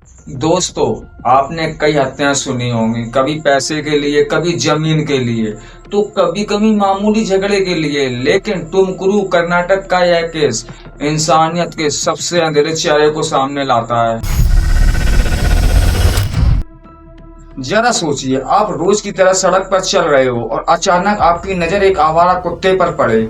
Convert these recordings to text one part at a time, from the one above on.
दोस्तों, आपने कई हत्याएं सुनी होंगी, कभी पैसे के लिए, कभी जमीन के लिए, तो कभी कभी मामूली झगड़े के लिए। लेकिन टुमकुरू कर्नाटक का यह केस इंसानियत के सबसे अंधेरे चेहरे को सामने लाता है। जरा सोचिए, आप रोज की तरह सड़क पर चल रहे हो और अचानक आपकी नजर एक आवारा कुत्ते पर पड़े।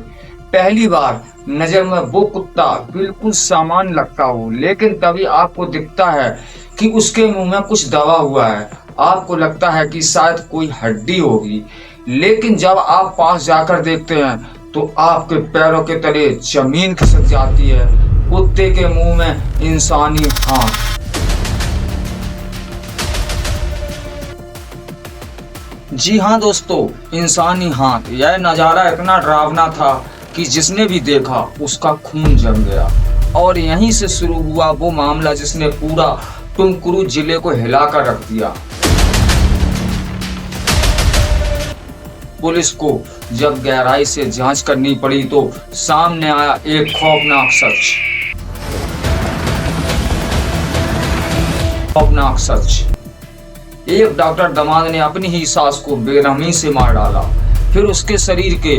पहली बार नजर में वो कुत्ता बिल्कुल सामान्य लगता हो, लेकिन तभी आपको दिखता है कि उसके मुंह में कुछ दबा हुआ है। आपको लगता है कि शायद कोई हड्डी होगी, लेकिन जब आप पास जाकर देखते हैं तो आपके पैरों के तले जमीन खिसक जाती है। कुत्ते के मुंह में इंसानी हाथ। जी हाँ दोस्तों, इंसानी हाथ। यह नज़ारा इतना डरावना था कि जिसने भी देखा उसका खून जम गया। और यहीं से शुरू हुआ वो मामला जिसने पूरा टुमकुरू जिले को हिलाकर रख दिया। पुलिस को जब गहराई से जांच करनी पड़ी तो सामने आया एक खौफनाक सच। खौफनाक सच। एक डॉक्टर दामाद ने अपनी ही सास को बेरहमी से मार डाला, फिर उसके शरीर के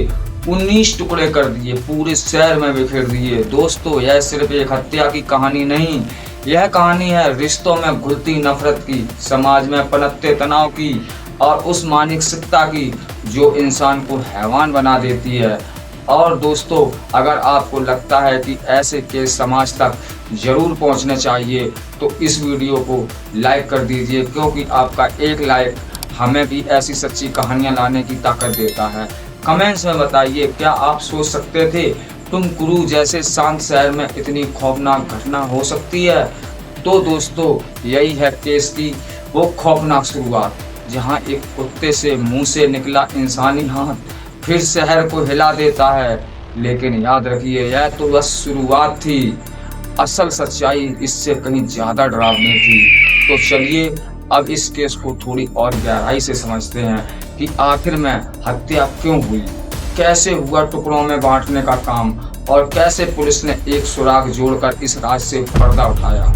19 टुकड़े कर दिए, पूरे शहर में बिखेर दिए। दोस्तों, यह सिर्फ एक हत्या की कहानी नहीं, यह कहानी है रिश्तों में घुलती नफरत की, समाज में पनपते तनाव की और उस मानसिकता की जो इंसान को हैवान बना देती है। और दोस्तों, अगर आपको लगता है कि ऐसे केस समाज तक जरूर पहुंचने चाहिए तो इस वीडियो को लाइक कर दीजिए, क्योंकि आपका एक लाइक हमें भी ऐसी सच्ची कहानियां लाने की ताकत देता है। कमेंट्स में बताइए, क्या आप सोच सकते थे टुमकुरू जैसे शांत शहर में इतनी खौफनाक घटना हो सकती है? तो दोस्तों, यही है केस की वो खौफनाक शुरुआत, जहां एक कुत्ते से मुंह से निकला इंसानी हाथ फिर शहर को हिला देता है। लेकिन याद रखिए, यह तो बस शुरुआत थी, असल सच्चाई इससे कहीं ज्यादा डरावनी थी। तो चलिए अब इस केस को थोड़ी और गहराई से समझते हैं कि आखिर में हत्या क्यों हुई, कैसे हुआ टुकड़ों में बांटने का काम, और कैसे पुलिस ने एक सुराग जोड़कर इस राज से पर्दा उठाया।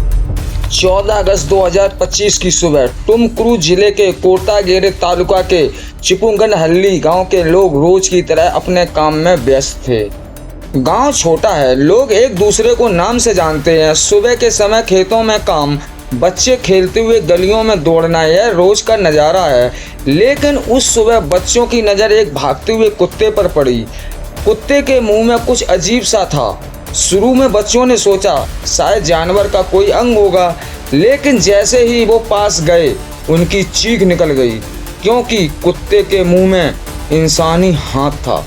14 अगस्त 2025 की सुबह टुमकुरू जिले के कोटागेरे तालुका के चिपुंगनहल्ली गांव के लोग रोज की तरह अपने काम में व्यस्त थे। गांव छोटा है, लोग एक दूसरे को नाम से जानते हैं। सुबह के समय खेतों में काम, बच्चे खेलते हुए गलियों में दौड़ना, यह रोज का नज़ारा है। लेकिन उस सुबह बच्चों की नज़र एक भागते हुए कुत्ते पर पड़ी। कुत्ते के मुंह में कुछ अजीब सा था। शुरू में बच्चों ने सोचा शायद जानवर का कोई अंग होगा, लेकिन जैसे ही वो पास गए उनकी चीख निकल गई, क्योंकि कुत्ते के मुंह में इंसानी हाथ था।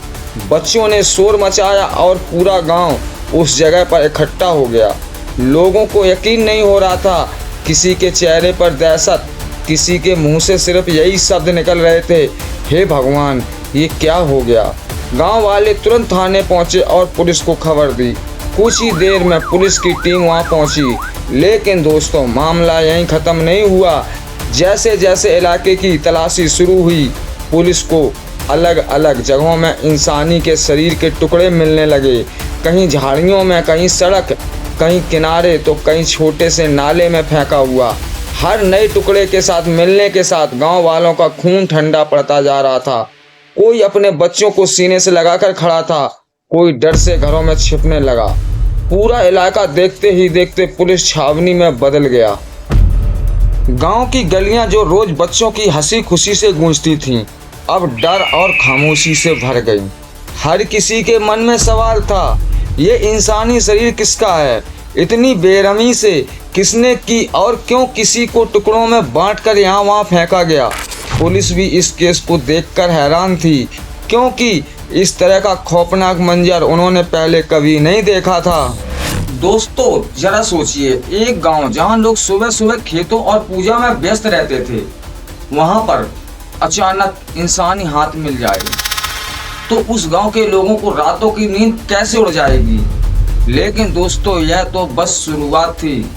बच्चों ने शोर मचाया और पूरा गांव उस जगह पर इकट्ठा हो गया। लोगों को यकीन नहीं हो रहा था, किसी के चेहरे पर दहशत, किसी के मुंह से सिर्फ यही शब्द निकल रहे थे, हे भगवान, ये क्या हो गया। गांव वाले तुरंत थाने पहुंचे और पुलिस को खबर दी। कुछ ही देर में पुलिस की टीम वहां पहुंची। लेकिन दोस्तों, मामला यहीं ख़त्म नहीं हुआ। जैसे जैसे इलाके की तलाशी शुरू हुई, पुलिस को अलग अलग जगहों में इंसानी के शरीर के टुकड़े मिलने लगे। कहीं झाड़ियों में, कहीं सड़क, कहीं किनारे, तो कहीं छोटे से नाले में फेंका हुआ। हर नए टुकड़े के साथ मिलने के साथ गांव वालों का खून ठंडा पड़ता जा रहा था। कोई अपने बच्चों को सीने से लगाकर खड़ा था, कोई डर से घरों में छिपने लगा। पूरा इलाका देखते ही देखते पुलिस छावनी में बदल गया। गांव की गलियां जो रोज बच्चों की हंसी खुशी से गूंजती थीं, अब डर और खामोशी से भर गई। हर किसी के मन में सवाल था, ये इंसानी शरीर किसका है? इतनी बेरहमी से किसने की और क्यों किसी को टुकड़ों में बांटकर यहाँ वहाँ फेंका गया? पुलिस भी इस केस को देखकर हैरान थी, क्योंकि इस तरह का खौफनाक मंजर उन्होंने पहले कभी नहीं देखा था। दोस्तों, जरा सोचिए, एक गांव जहां लोग सुबह सुबह खेतों और पूजा में व्यस्त रहते थे, वहां पर अचानक इंसानी हाथ मिल जाए तो उस गांव के लोगों को रातों की नींद कैसे उड़ जाएगी। लेकिन दोस्तों, यह तो बस शुरुआत थी,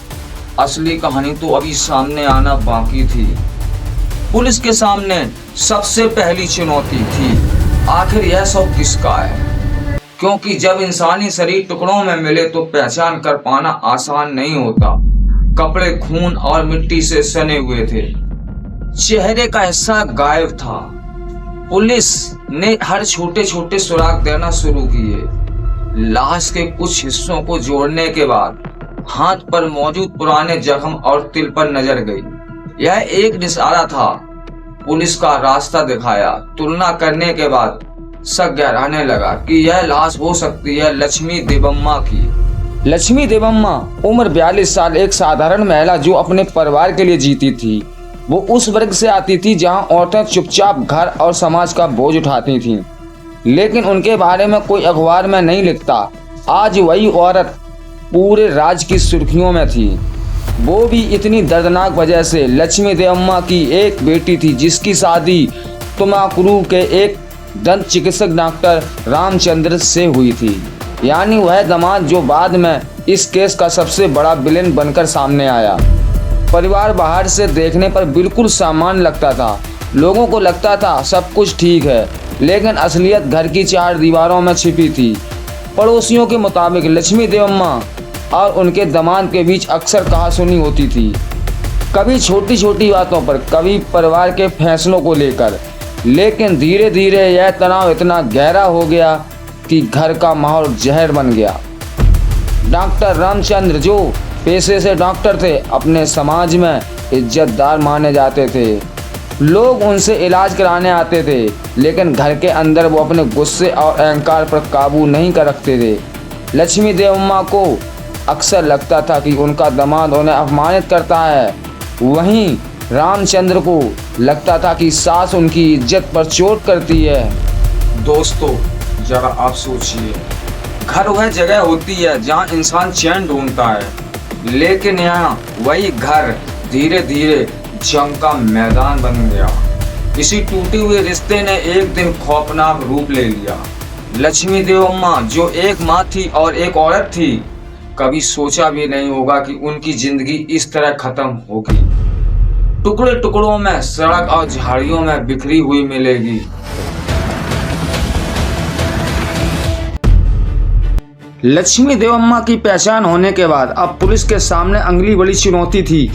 असली कहानी तो अभी सामने आना बाकी थी। पुलिस के सामने सबसे पहली चुनौती थी, आखिर यह सब किसका है? क्योंकि जब इंसानी शरीर टुकड़ों में मिले तो पहचान कर पाना आसान नहीं होता। कपड़े खून और मिट्टी से सने हुए थे, चेहरे का हिस्सा गायब था। पुलिस ने हर छोटे छोटे सुराग देना शुरू किए। लाश के कुछ हिस्सों को जोड़ने के बाद हाथ पर मौजूद पुराने जख्म और तिल पर नजर गई। यह एक निशाना था, पुलिस का रास्ता दिखाया। तुलना करने के बाद शक गहराने लगा कि यह लाश हो सकती है लक्ष्मी देवम्मा की। लक्ष्मी देवम्मा उम्र 42 साल, एक साधारण महिला जो अपने परिवार के लिए जीती थी। वो उस वर्ग से आती थी जहां औरतें चुपचाप घर और समाज का बोझ उठाती थीं, लेकिन उनके बारे में कोई अखबार में नहीं लिखता। आज वही औरत पूरे राज्य की सुर्खियों में थी, वो भी इतनी दर्दनाक वजह से। लक्ष्मी देवम्मा की एक बेटी थी जिसकी शादी तुमाकुरू के एक दंत चिकित्सक डॉक्टर रामचंद्र से हुई थी, यानी वह दामाद जो बाद में इस केस का सबसे बड़ा विलेन बनकर सामने आया। परिवार बाहर से देखने पर बिल्कुल सामान्य लगता था। लोगों को लगता था सब कुछ ठीक है, लेकिन असलियत घर की 4 दीवारों में छिपी थी। पड़ोसियों के मुताबिक लक्ष्मी देवम्मा और उनके दामाद के बीच अक्सर कहासुनी होती थी, कभी छोटी छोटी बातों पर, कभी परिवार के फैसलों को लेकर। लेकिन धीरे धीरे यह तनाव इतना गहरा हो गया कि घर का माहौल जहर बन गया। डॉक्टर रामचंद्र जो पेशे से डॉक्टर थे, अपने समाज में इज्जतदार माने जाते थे। लोग उनसे इलाज कराने आते थे, लेकिन घर के अंदर वो अपने गुस्से और अहंकार पर काबू नहीं कर रखते थे। लक्ष्मी देवम्मा को अक्सर लगता था कि उनका दामाद उन्हें अपमानित करता है, वहीं रामचंद्र को लगता था कि सास उनकी इज्जत पर चोट करती है। दोस्तों, जरा आप सोचिए, घर वह जगह होती है जहां इंसान चैन ढूंढता है, लेकिन यहाँ वही घर धीरे धीरे जंग का मैदान बन गया। इसी टूटे हुए रिश्ते ने एक दिन खौफनाक रूप ले लिया। लक्ष्मी देवम्मा जो एक माँ थी और एक औरत थी, कभी सोचा भी नहीं होगा कि उनकी जिंदगी इस तरह खत्म होगी। टुकड़े टुकड़ों में सड़क और झाड़ियों में बिखरी हुई मिलेगी। लक्ष्मी देवम्मा की पहचान होने के बाद अब पुलिस के सामने अगली बड़ी चुनौती थी,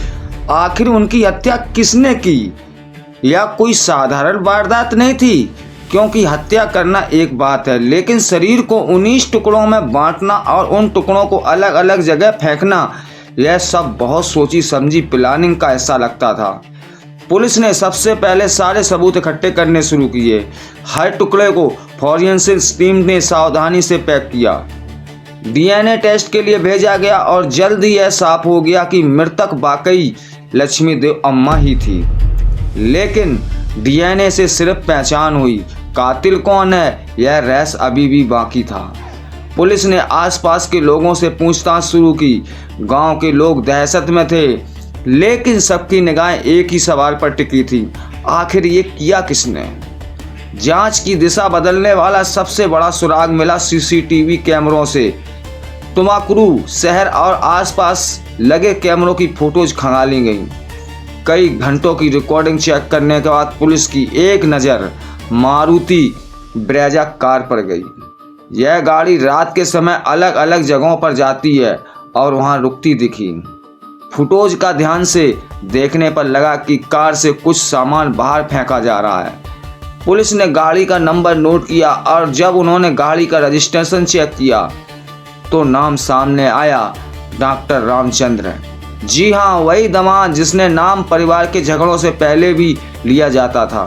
आखिर उनकी हत्या किसने की? यह कोई साधारण वारदात नहीं थी, क्योंकि हत्या करना एक बात है, लेकिन शरीर को 19 टुकड़ों में बांटना और उन टुकड़ों को अलग अलग जगह फेंकना, यह सब बहुत सोची समझी प्लानिंग का हिस्सा लगता था। पुलिस ने सबसे पहले सारे सबूत इकट्ठे करने शुरू किए। हर टुकड़े को फॉरेंसिक टीम ने सावधानी से पैक किया, डीएनए टेस्ट के लिए भेजा गया और जल्द ही यह साफ हो गया कि मृतक वाकई लक्ष्मी देवम्मा ही थी। लेकिन डीएनए से सिर्फ पहचान हुई, कातिल कौन है यह रहस्य अभी भी बाकी था। पुलिस ने आसपास के लोगों से पूछताछ शुरू की। गांव के लोग दहशत में थे, लेकिन सबकी निगाहें एक ही सवाल पर टिकी थी, आखिर ये किया किसने? जांच की दिशा बदलने वाला सबसे बड़ा सुराग मिला सीसीटीवी कैमरों से। तुमाकुरू शहर और आसपास लगे कैमरों की फोटोज खंगाली गईं। कई घंटों की रिकॉर्डिंग चेक करने के बाद पुलिस की एक नज़र मारुति ब्रेजा कार पर गई। यह गाड़ी रात के समय अलग अलग जगहों पर जाती है और वहां रुकती दिखी। फुटेज का ध्यान से देखने पर लगा कि कार से कुछ सामान बाहर फेंका जा रहा है। पुलिस ने गाड़ी का नंबर नोट किया और जब उन्होंने गाड़ी का रजिस्ट्रेशन चेक किया तो नाम सामने आया, डॉक्टर रामचंद्र। जी हाँ, वही दामाद जिसने नाम परिवार के झगड़ों से पहले भी लिया जाता था।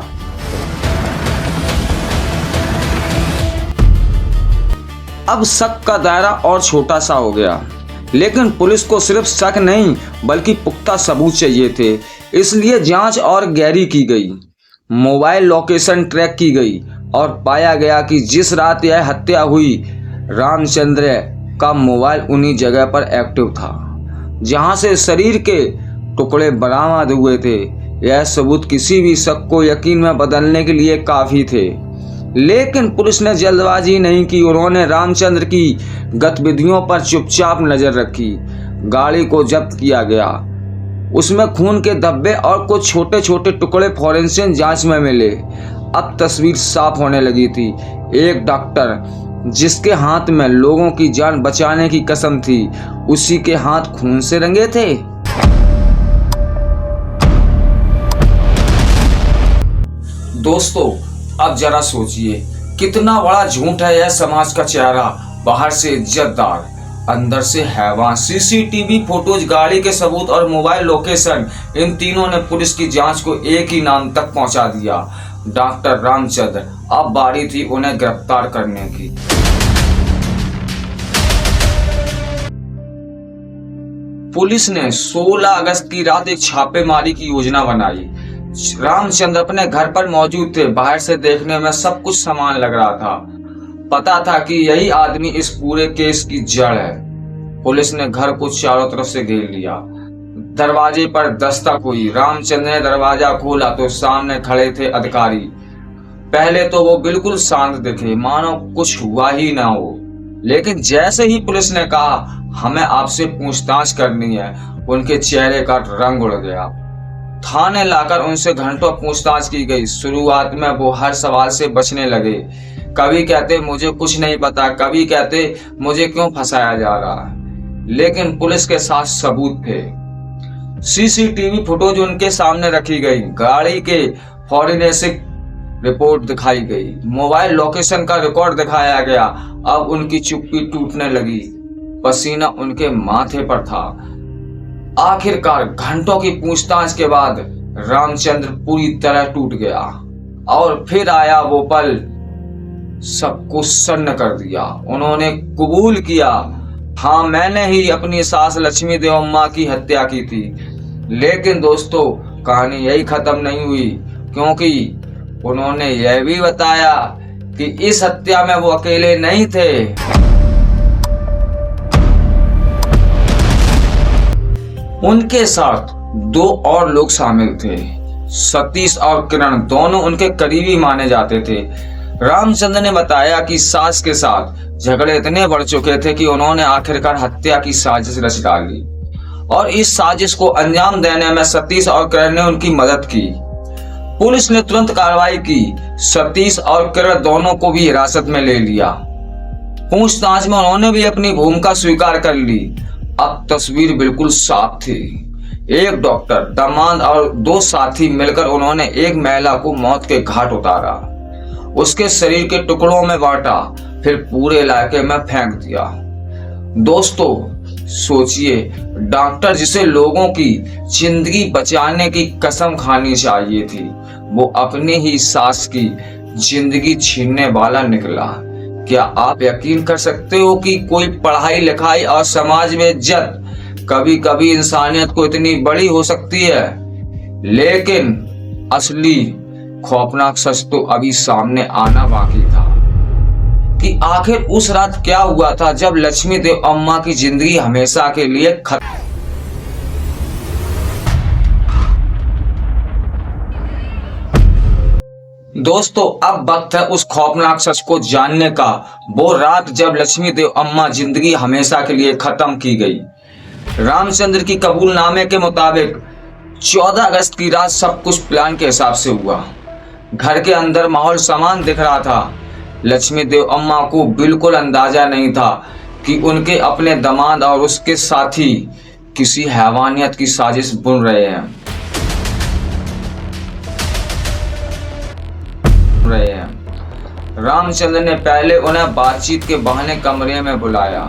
अब शक का दायरा और छोटा सा हो गया, लेकिन पुलिस को सिर्फ शक नहीं बल्कि पुख्ता सबूत चाहिए थे। इसलिए जांच और गहरी की गई, मोबाइल लोकेशन ट्रैक की गई और पाया गया कि जिस रात यह हत्या हुई, रामचंद्र का मोबाइल उन्हीं जगह पर एक्टिव था जहां से शरीर के टुकड़े बरामद हुए थे। यह सबूत किसी भी शक को यकीन में बदलने के लिए काफ़ी थे, लेकिन पुलिस ने जल्दबाजी नहीं की। उन्होंने रामचंद्र की गतिविधियों पर चुपचाप नजर रखी। गाड़ी को जब्त किया गया, उसमें खून के धब्बे और कुछ छोटे छोटे टुकड़े फॉरेंसिक जांच में मिले। अब तस्वीर साफ होने लगी थी। एक डॉक्टर जिसके हाथ में लोगों की जान बचाने की कसम थी, उसी के हाथ खून से रंगे थे। दोस्तों अब जरा सोचिए, कितना बड़ा झूठ है यह समाज का चेहरा। बाहर से इज्जतदार, अंदर से हैवान। सीसीटीवी फुटेज, गाड़ी के सबूत और मोबाइल लोकेशन, इन तीनों ने पुलिस की जांच को एक ही नाम तक पहुंचा दिया, डॉक्टर रामचंद्र। अब बारी थी उन्हें गिरफ्तार करने की। पुलिस ने 16 अगस्त की रात एक छापेमारी की योजना बनाई। रामचंद्र अपने घर पर मौजूद थे। बाहर से देखने में सब कुछ समान लग रहा था। पता था कि यही आदमी इस पूरे केस की जड़ है। पुलिस ने घर को चारों तरफ से घेर लिया। दरवाजे पर दस्तक हुई। रामचंद्र ने दरवाजा खोला तो सामने खड़े थे अधिकारी। पहले तो वो बिल्कुल शांत दिखे, मानो कुछ हुआ ही ना हो। लेकिन जैसे ही पुलिस ने कहा हमें आपसे पूछताछ करनी है, उनके चेहरे का रंग उड़ गया। थाने लाकर उनसे घंटों पूछताछ की गई। शुरुआत में वो हर सवाल से बचने लगे। कभी कहते मुझे कुछ नहीं पता, कभी कहते मुझे क्यों फंसाया जा रहा है। लेकिन पुलिस के साथ सबूत थे। सीसीटीवी फुटेज उनके सामने रखी गई। गाड़ी के फॉरेंसिक रिपोर्ट दिखाई गई। मोबाइल लोकेशन का रिकॉर्ड दिखाया गया। अब उनकी चुप्पी टूटने लगी। पसीना उनके माथे पर था। आखिरकार घंटों की पूछताछ के बाद रामचंद्र पूरी तरह टूट गया। और फिर आया वो पल, सबको सन्न कर दिया। उन्होंने कबूल किया, हाँ मैंने ही अपनी सास लक्ष्मी देव अम्मा की हत्या की थी। लेकिन दोस्तों कहानी यही खत्म नहीं हुई, क्योंकि उन्होंने यह भी बताया कि इस हत्या में वो अकेले नहीं थे। उनके साथ 2 और लोग शामिल थे। सतीश और किरण दोनों उनके करीबी माने जाते थे। रामचंद्र ने बताया कि सास के साथ झगड़े इतने बढ़ चुके थे कि उन्होंने आखिरकार हत्या की साजिश रच डाली और इस साजिश को अंजाम देने में सतीश और किरण ने उनकी मदद की। पुलिस ने तुरंत कार्रवाई की। सतीश और किरण दोनों को भी हिरासत में ले लिया। पूछताछ में उन्होंने भी अपनी भूमिका स्वीकार कर ली। अब तस्वीर बिल्कुल साफ थी। एक डॉक्टर, दामाद और 2 साथी मिलकर उन्होंने एक महिला को मौत के घाट उतारा, उसके शरीर के टुकड़ों में बांटा, फिर पूरे इलाके में फेंक दिया। दोस्तों सोचिए, डॉक्टर जिसे लोगों की जिंदगी बचाने की कसम खानी चाहिए थी, वो अपनी ही सास की जिंदगी छीनने वाला निकला। क्या आप यकीन कर सकते हो कि कोई पढ़ाई लिखाई और समाज में इज्जत, कभी कभी इंसानियत को इतनी बड़ी हो सकती है। लेकिन असली खौफनाक सच तो अभी सामने आना बाकी था कि आखिर उस रात क्या हुआ था जब लक्ष्मी देव अम्मा की जिंदगी हमेशा के लिए खत्म। दोस्तों अब वक्त है उस खौफनाक सच को जानने का। वो रात जब लक्ष्मी देव अम्मा जिंदगी हमेशा के लिए खत्म की गई। रामचंद्र की कबूलनामे के मुताबिक 14 अगस्त की रात सब कुछ प्लान के हिसाब से हुआ। घर के अंदर माहौल समान दिख रहा था। लक्ष्मी देव अम्मा को बिल्कुल अंदाजा नहीं था कि उनके अपने दामाद और उसके साथी किसी हैवानियत की साजिश बुन रहे हैं। रामचंद्र ने पहले उन्हें बातचीत के बहाने कमरे में बुलाया।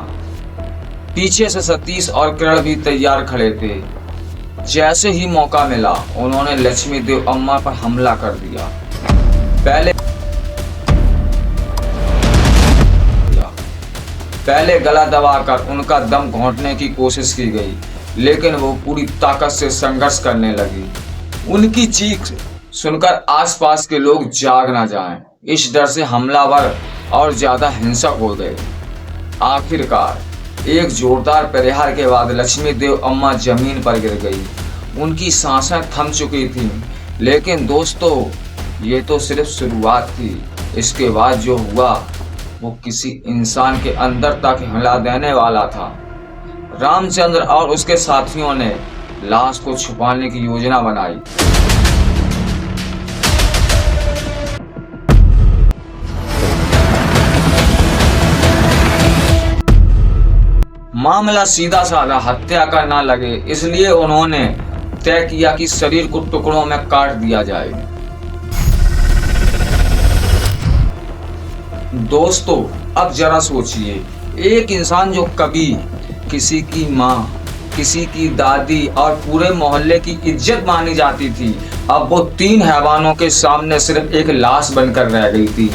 पीछे से सतीश और किरण भी तैयार खड़े थे। जैसे ही मौका मिला उन्होंने लक्ष्मी देव अम्मा पर हमला कर दिया। पहले गला दबाकर उनका दम घोंटने की कोशिश की गई, लेकिन वो पूरी ताकत से संघर्ष करने लगी। उनकी चीख सुनकर आसपास के लोग जाग ना जाएं, इस डर से हमलावर और ज्यादा हिंसक हो गए। आखिरकार एक जोरदार प्रहार के बाद लक्ष्मी देव अम्मा जमीन पर गिर गई। उनकी सांसें थम चुकी थीं। लेकिन दोस्तों ये तो सिर्फ शुरुआत थी। इसके बाद जो हुआ वो किसी इंसान के अंदर तक हिला देने वाला था। रामचंद्र और उसके साथियों ने लाश को छुपाने की योजना बनाई। मामला सीधा साधा हत्या का ना लगे, इसलिए उन्होंने तय किया कि शरीर को टुकड़ों में काट दिया जाए। दोस्तों अब जरा सोचिए, एक इंसान जो कभी किसी की माँ, किसी की दादी और पूरे मोहल्ले की इज्जत मानी जाती थी, अब वो 3 हैवानों के सामने सिर्फ एक लाश बनकर रह गई थी।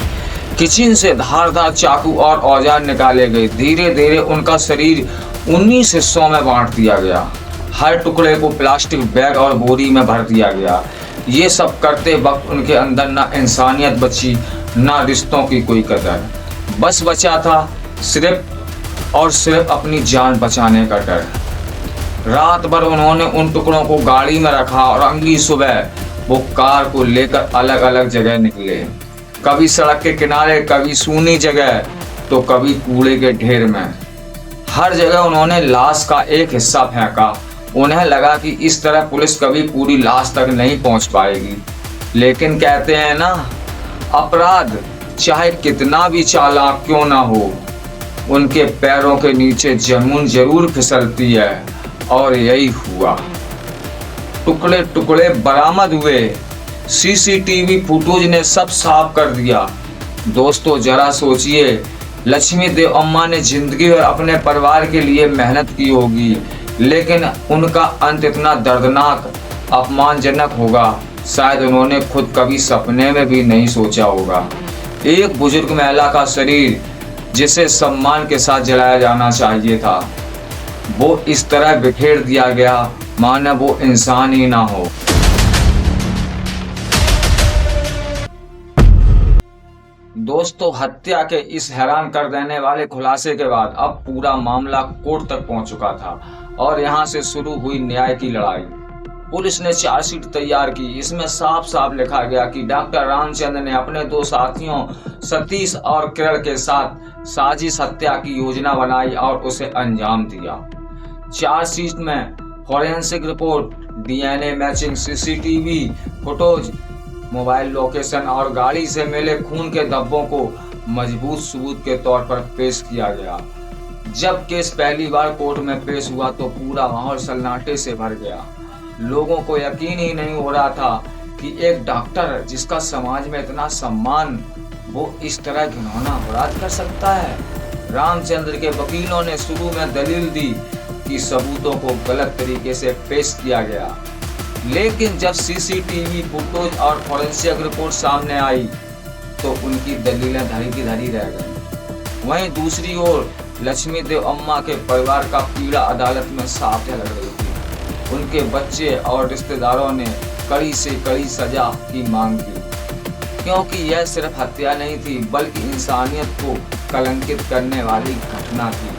किचन से धारदार चाकू और औजार निकाले गए। धीरे धीरे उनका शरीर 19 हिस्सों में बांट दिया गया। हर टुकड़े को प्लास्टिक बैग और बोरी में भर दिया गया। ये सब करते वक्त उनके अंदर ना इंसानियत बची, ना रिश्तों की कोई कदर। बस बचा था सिर्फ और सिर्फ अपनी जान बचाने का डर। रात भर उन्होंने उन टुकड़ों को गाड़ी में रखा और अगली सुबह वो कार को लेकर अलग अलग जगह निकले। कभी सड़क के किनारे, कभी सूनी जगह, तो कभी कूड़े के ढेर में। हर जगह उन्होंने लाश का एक हिस्सा फेंका। उन्हें लगा कि इस तरह पुलिस कभी पूरी लाश तक नहीं पहुंच पाएगी। लेकिन कहते हैं ना, अपराध चाहे कितना भी चालाक क्यों ना हो, उनके पैरों के नीचे जमीन जरूर फिसलती है। और यही हुआ। टुकड़े टुकड़े बरामद हुए। सीसीटीवी फुटेज ने सब साफ कर दिया। दोस्तों जरा सोचिए, लक्ष्मी देव अम्मा ने जिंदगी भर अपने परिवार के लिए मेहनत की होगी, लेकिन उनका अंत इतना दर्दनाक, अपमानजनक होगा, शायद उन्होंने खुद कभी सपने में भी नहीं सोचा होगा। एक बुजुर्ग महिला का शरीर जिसे सम्मान के साथ जलाया जाना चाहिए था, वो इस तरह बिखेर दिया गया मानो वो इंसान ही ना हो। दोस्तों हत्या के इस हैरान कर देने वाले खुलासे के बाद अब पूरा मामला कोर्ट तक पहुंच चुका था और यहां से शुरू हुई न्याय की लड़ाई। पुलिस ने चार्जशीट तैयार की। इसमें साफ साफ लिखा गया कि डॉक्टर रामचंद्र ने अपने 2 साथियों सतीश और किरण के साथ साजिश हत्या की योजना बनाई और उसे अंजाम दिया। चार्जशीट में forensic report, DNA matching, CCTV footage, mobile location और गाड़ी से मिले खून के धब्बों को मजबूत सबूत के तौर पर पेश किया गया। जब केस पहली बार कोर्ट में पेश हुआ तो पूरा माहौल सन्नाटे से भर गया। लोगों को यकीन ही नहीं हो रहा था कि एक डॉक्टर जिसका समाज में इतना सम्मान, वो इस तरह घिनौना अपराध कर सकता है। रामचंद्र के वकीलों ने शुरू में दलील दी कि सबूतों को गलत तरीके से पेश किया गया, लेकिन जब सीसीटीवी फुटेज और फॉरेंसिक रिपोर्ट सामने आई तो उनकी दलीलें धरी की धरी रह गईं। वहीं दूसरी ओर लक्ष्मी देव अम्मा के परिवार का पीड़ा अदालत में साफ झलक रही थी। उनके बच्चे और रिश्तेदारों ने कड़ी से कड़ी सजा की मांग की, क्योंकि यह सिर्फ हत्या नहीं थी बल्कि इंसानियत को कलंकित करने वाली घटना थी।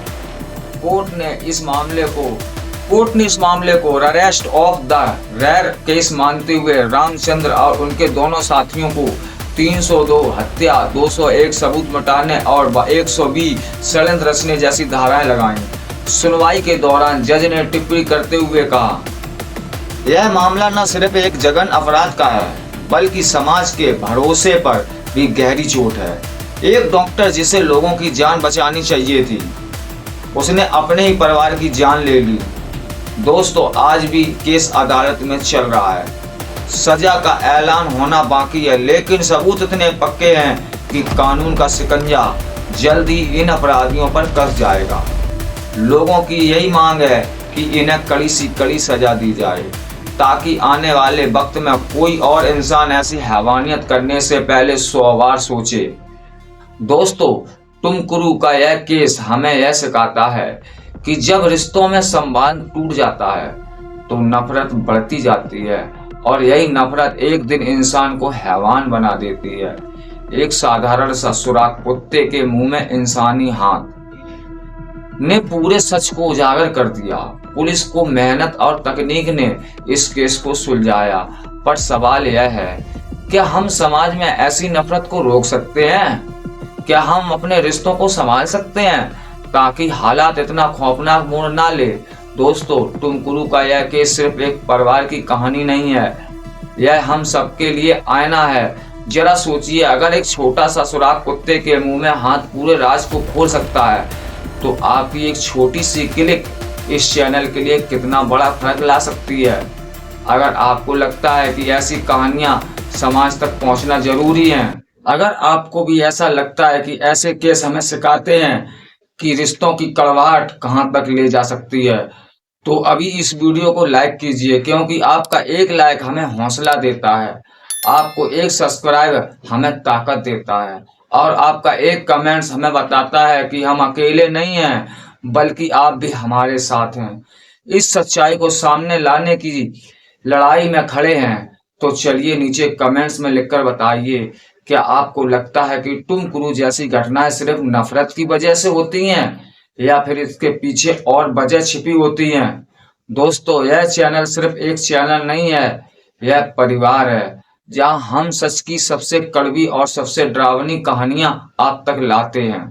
कोर्ट ने इस मामले को rarest of the rare case मानते हुए रामचंद्र और उनके दोनों साथियों को 302 हत्या, 201 सबूत मिटाने और 120 षड्यंत्र रचने जैसी धाराएं लगाईं। सुनवाई के दौरान जज ने टिप्पणी करते हुए कहा, यह मामला न सिर्फ एक जघन अपराध का है बल्कि समाज के भरोसे पर भी गहरी चोट है। एक डॉक्टर जिसे लोगों की जान बचानी चाहिए थी, उसने अपने ही परिवार की जान ले ली। दोस्तों आज भी केस अदालत में चल रहा है। सजा का ऐलान होना बाकी है, लेकिन सबूत इतने पक्के हैं कि कानून का शिकंजा जल्द ही इन अपराधियों पर कस जाएगा। लोगों की यही मांग है कि इन्हें कड़ी से कड़ी सजा दी जाए, ताकि आने वाले वक्त में कोई और इंसान ऐसी हैवानियत करने से पहले 100 बार सोचे। दोस्तों टुमकुरू का यह केस हमें यह सिखाता है कि जब रिश्तों में संबंध टूट जाता है तो नफरत बढ़ती जाती है और यही नफरत एक दिन इंसान को हैवान बना देती है। एक साधारण सा सुराख कुत्ते के मुंह में इंसानी हाथ ने पूरे सच को उजागर कर दिया। पुलिस को मेहनत और तकनीक ने इस केस को सुलझाया, पर सवाल यह है, क्या हम समाज में ऐसी नफरत को रोक सकते हैं? क्या हम अपने रिश्तों को संभाल सकते हैं ताकि हालात इतना खौफनाक मोड़ ना ले? दोस्तों टुमकुरू का यह केस सिर्फ एक परिवार की कहानी नहीं है, यह हम सबके लिए आईना है। जरा सोचिए, अगर एक छोटा सा सुराख कुत्ते के मुंह में हाथ पूरे राज को खोल सकता है, तो आपकी एक छोटी सी क्लिक इस चैनल के लिए कितना बड़ा फर्क ला सकती है। अगर आपको लगता है कि ऐसी कहानियां समाज तक पहुंचना जरूरी है, अगर आपको भी ऐसा लगता है कि ऐसे केस हमें सिखाते हैं कि रिश्तों की कड़वाहट कहाँ तक ले जा सकती है, तो अभी इस वीडियो को लाइक कीजिए, क्योंकि आपका एक लाइक हमें हौसला देता है, आपको एक सब्सक्राइब हमें ताकत देता है, और आपका एक कमेंट्स हमें बताता है कि हम अकेले नहीं हैं, बल्कि आप भी हमारे साथ हैं। इस सच्चाई को सामने लाने की लड़ाई में खड़े हैं। तो चलिए नीचे कमेंट्स में लिखकर बताइए, क्या आपको लगता है कि टॉम क्रूज जैसी घटनाएं सिर्फ नफरत की वजह से होती हैं, या फिर इसके पीछे और वजह छिपी होती हैं? दोस्तों, यह चैनल सिर्फ एक चैनल नहीं है, यह परिवार है, जहां हम सच की सबसे कड़वी और सबसे डरावनी कहानियां आप तक लाते हैं।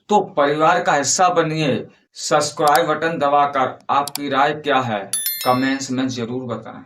तो परिवार का हिस्सा बनिए, सब्सक्राइब बटन दबाकर। आपकी राय क्या है, कमेंट्स में जरूर बताएं।